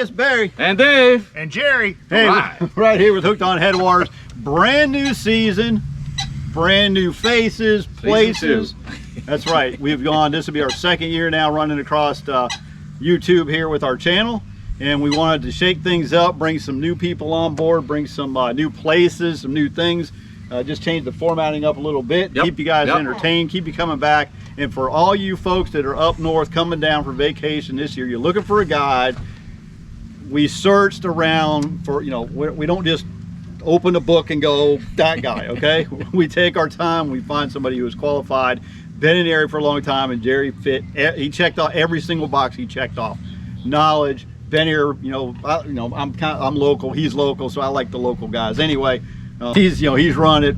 it's Barry. And Dave. And Jerry. Hey, right here with Hooked on Headwaters. Brand new season, brand new faces, places. That's right. We've gone, this will be our second year now running across YouTube here with our channel. And we wanted to shake things up, bring some new people on board, bring some new places, some new things. Just change the formatting up a little bit, keep you guys entertained, keep you coming back. And for all you folks that are up north coming down for vacation this year, you're looking for a guide. We searched around for, you know, we don't just open a book and go, that guy, okay? We take our time, we find somebody who is qualified, been in the area for a long time, and Jerry fit, he checked off every single box he checked off. Knowledge, been here, I'm local, he's local, so I like the local guys. Anyway, he's run it,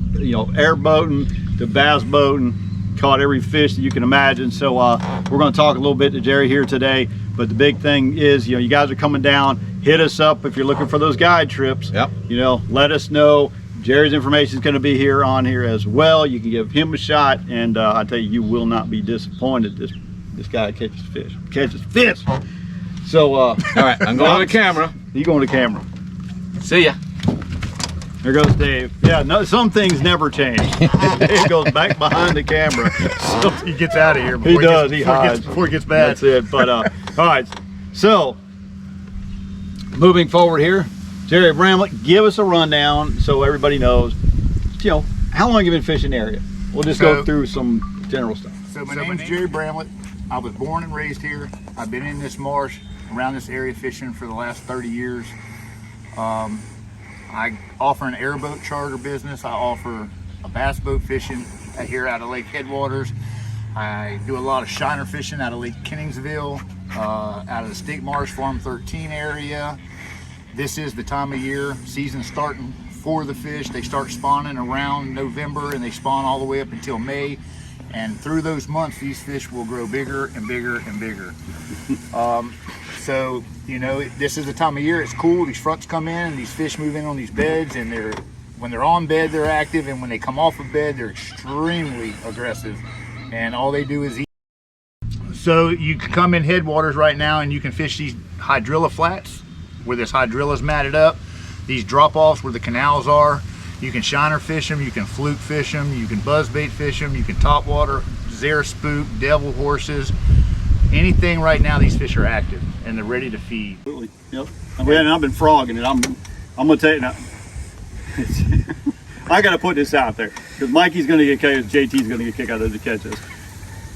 air boating to bass boating, caught every fish that you can imagine. So we're going to talk a little bit to Jerry here today, but the big thing is, you guys are coming down, hit us up if you're looking for those guide trips. Let us know. Jerry's information is going to be on here as well. You can give him a shot, and I tell you, you will not be disappointed. This guy catches fish. So all right, I'm going to the camera. You going to camera. See ya. There goes Dave. Yeah, no, some things never change. Dave goes back behind the camera. So he gets out of here before he hides. Before it gets bad. That's it. But all right, so moving forward here, Gerry Bramlett, give us a rundown so everybody knows, how long you been fishing the area. We'll just go through some general stuff. So my name's Gerry Bramlett. I was born and raised here. I've been in this marsh, around this area fishing for the last 30 years. I offer an airboat charter business. I offer a bass boat fishing here out of Lake Headwaters. I do a lot of shiner fishing out of Lake Kenansville, out of the State Marsh Farm 13 area. This is the time of year, season starting for the fish. They start spawning around November and they spawn all the way up until May. And through those months, these fish will grow bigger and bigger and bigger. So, this is the time of year, it's cool. These fronts come in and these fish move in on these beds, and when they're on bed, they're active, and when they come off of bed, they're extremely aggressive. And all they do is eat. So you can come in Headwaters right now and you can fish these hydrilla flats where this hydrilla is matted up. These drop-offs where the canals are. You can shiner fish them, you can fluke fish them, you can buzzbait fish them, you can topwater, zare spook, devil horses. Anything right now, these fish are active and they're ready to feed. Absolutely. Yep. And I've been frogging it. I'm gonna tell you now. I gotta put this out there because Mikey's gonna get kicked. JT's gonna get kicked out of the catches.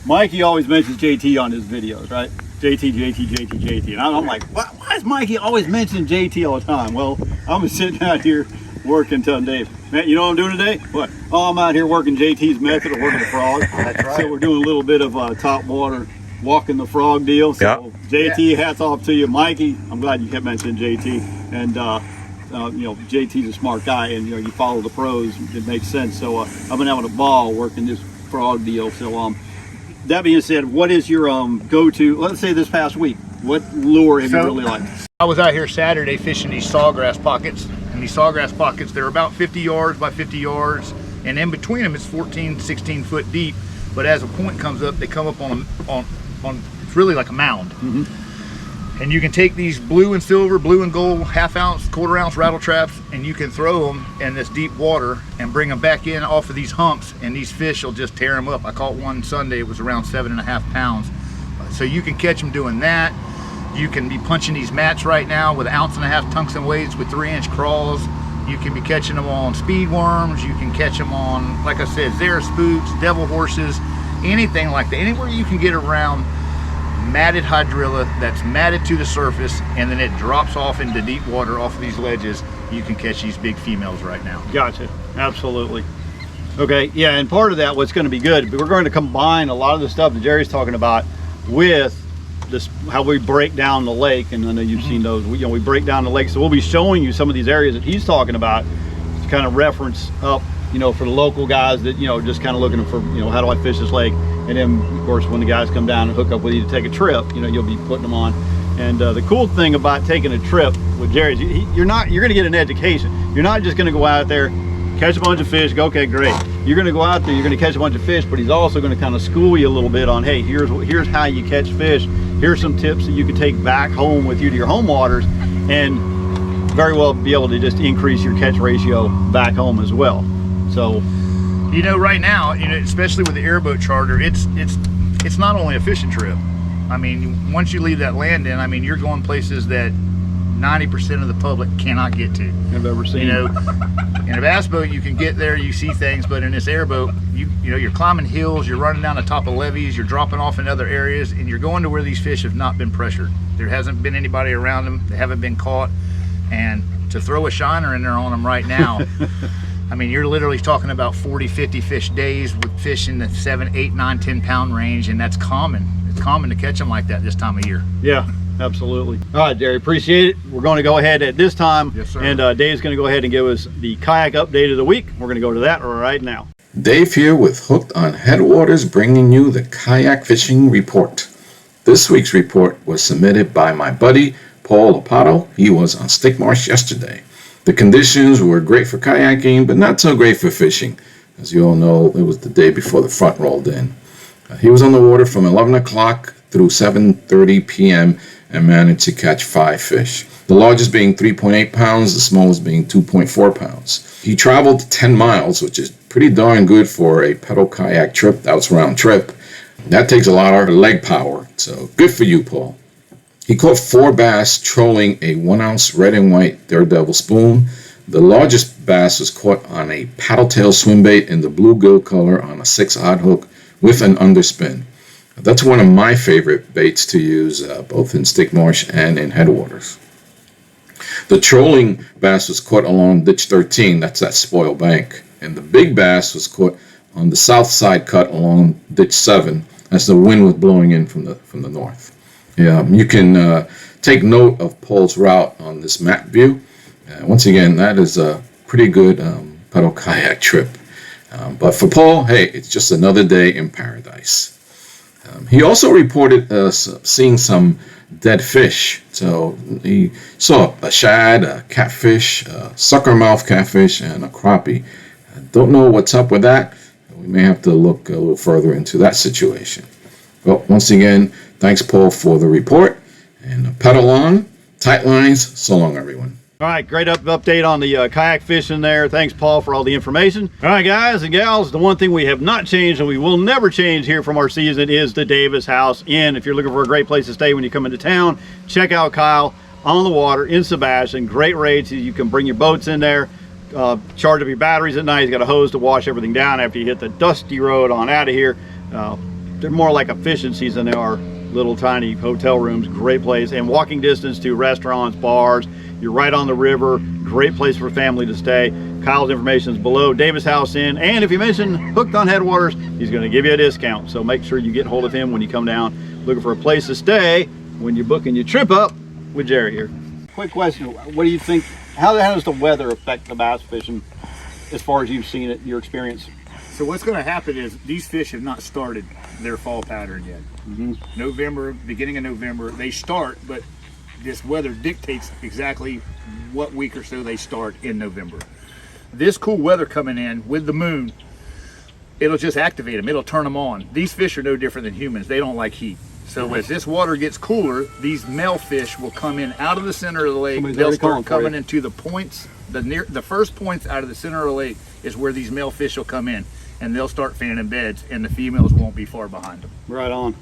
Mikey always mentions JT on his videos, right? JT. And I'm like, why is Mikey always mentioning JT all the time? Well, I'm sitting out here working, telling Dave, man, you know what I'm doing today? What? Oh, I'm out here working JT's method of working the frog. That's right. So we're doing a little bit of top water, walking the frog deal. So JT, hats off to you. Mikey, I'm glad you kept mentioning JT. And JT's a smart guy, and you follow the pros. It makes sense. So I've been having a ball working this frog deal. So that being said, what is your go-to? Let's say this past week, what lure have you really liked? I was out here Saturday fishing these sawgrass pockets. And these sawgrass pockets, they're about 50 yards by 50 yards, and in between them it's 14, 16 foot deep. But as a point comes up, they come up on it's really like a mound. And you can take these blue and silver, blue and gold, half-ounce, quarter-ounce rattle traps, and you can throw them in this deep water and bring them back in off of these humps, and these fish will just tear them up. I caught one Sunday, it was around 7.5 pounds. So you can catch them doing that. You can be punching these mats right now with 1.5 ounce tungsten weights with 3-inch crawls. You can be catching them on speed worms. You can catch them on, like I said, zare spooks, devil horses, anything like that. Anywhere you can get around matted hydrilla that's matted to the surface and then it drops off into deep water off of these ledges, you can catch these big females right now. Gotcha. Absolutely. Okay, yeah, and part of that, what's going to be good, we're going to combine a lot of the stuff that Jerry's talking about with this, how we break down the lake. And I know you've seen those. We break down the lake, so we'll be showing you some of these areas that he's talking about to kind of reference up, for the local guys that just kind of looking for, how do I fish this lake? And then of course when the guys come down and hook up with you to take a trip, you'll be putting them on. And the cool thing about taking a trip with Jerry is you're going to get an education. You're not just going to go out there, catch a bunch of fish, go, okay, great. you're going to go out there, you're going to catch a bunch of fish, but he's also going to kind of school you a little bit on, hey, here's how you catch fish. Here's some tips that you can take back home with you to your home waters, and very well be able to just increase your catch ratio back home as well. So, you know, right now, you know, especially with the airboat charter, it's not only a fishing trip. I mean, once you leave that landing, I mean, you're going places that 90% of the public cannot get to. I've ever seen. You know, in a bass boat, you can get there, you see things, but in this airboat, you know, you're climbing hills, you're running down the top of levees, you're dropping off in other areas, and you're going to where these fish have not been pressured. There hasn't been anybody around them, they haven't been caught, and to throw a shiner in there on them right now, I mean, you're literally talking about 40, 50 fish days with fish in the 7, 8, 9, 10 pound range, and that's common. It's common to catch them like that this time of year. Yeah. Absolutely. All right, Gerry, appreciate it. We're going to go ahead at this time, yes, sir. And Dave's going to go ahead and give us the kayak update of the week. We're going to go to that right now. Dave here with Hooked on Headwaters, bringing you the kayak fishing report. This week's report was submitted by my buddy Paul Lopato. He was on Forks Marsh yesterday. The conditions were great for kayaking, but not so great for fishing. As you all know, it was the day before the front rolled in. He was on the water from 11 o'clock through 7:30 p.m. and managed to catch 5 fish. The largest being 3.8 pounds, the smallest being 2.4 pounds. He traveled 10 miles, which is pretty darn good for a pedal kayak trip. That was round trip. That takes a lot of leg power, so good for you, Paul. He caught 4 bass trolling a 1-ounce red and white Daredevil spoon. The largest bass was caught on a paddle-tail swim bait in the bluegill color on a 6-odd hook with an underspin. That's one of my favorite baits to use, both in Forks Marsh and in Headwaters. The trolling bass was caught along ditch 13, that's that spoil bank, and the big bass was caught on the south side cut along ditch 7 as the wind was blowing in from the north. Yeah, you can take note of Paul's route on this map view. Once again, that is a pretty good pedal kayak trip. But for Paul, hey, it's just another day in paradise. He also reported seeing some dead fish. So he saw a shad, a catfish, a suckermouth catfish, and a crappie. I don't know what's up with that. We may have to look a little further into that situation. Well, once again, thanks, Paul, for the report. And pedal on, tight lines. So long, everyone. All right, great update on the kayak fishing there. Thanks, Paul, for all the information. All right, guys and gals, the one thing we have not changed and we will never change here from our season is the Davis House Inn. If you're looking for a great place to stay when you come into town, check out Kyle on the water in Sebastian. Great rates. You can bring your boats in there, charge up your batteries at night. He's got a hose to wash everything down after you hit the dusty road on out of here. They're more like efficiencies than they are little tiny hotel rooms. Great place, and walking distance to restaurants, bars. You're right on the river. Great place for family to stay. Kyle's information is below. Davis House Inn. And if you mention Hooked on Headwaters, he's going to give you a discount. So make sure you get hold of him when you come down looking for a place to stay when you're booking your trip up with Gerry here. Quick question. What do you think? How does the weather affect the bass fishing as far as you've seen it, your experience? So what's going to happen is these fish have not started their fall pattern yet. November, beginning of November, they start, but this weather dictates exactly what week or so they start in November. This cool weather coming in with the moon, it'll just activate them. It'll turn them on. These fish are no different than humans. They don't like heat. So as this water gets cooler, these male fish will come in out of the center of the lake. They'll start coming into the points. The first points out of the center of the lake is where these male fish will come in, and they'll start fanning beds, and the females won't be far behind them. Right on.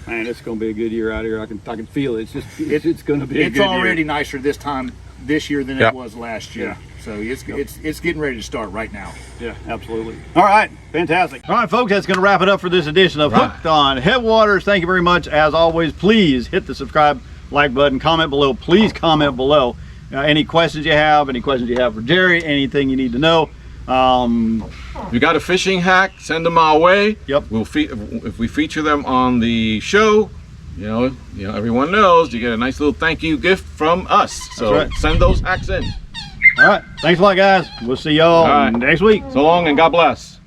Man, it's going to be a good year out here. I can feel it. It's going to be a good year. It's already nicer this year than it was last year. So it's getting ready to start right now. Yeah, absolutely. All right, fantastic. All right, folks, that's going to wrap it up for this edition of Hooked on Headwaters. Thank you very much. As always, please hit the subscribe, like button, comment below. Please comment below any questions you have, for Gerry, anything you need to know. If you got a fishing hack, send them our way. Yep. If we feature them on the show, you know, everyone knows you get a nice little thank you gift from us. So send those hacks in. All right. Thanks a lot, guys. We'll see y'all next week. So long and God bless.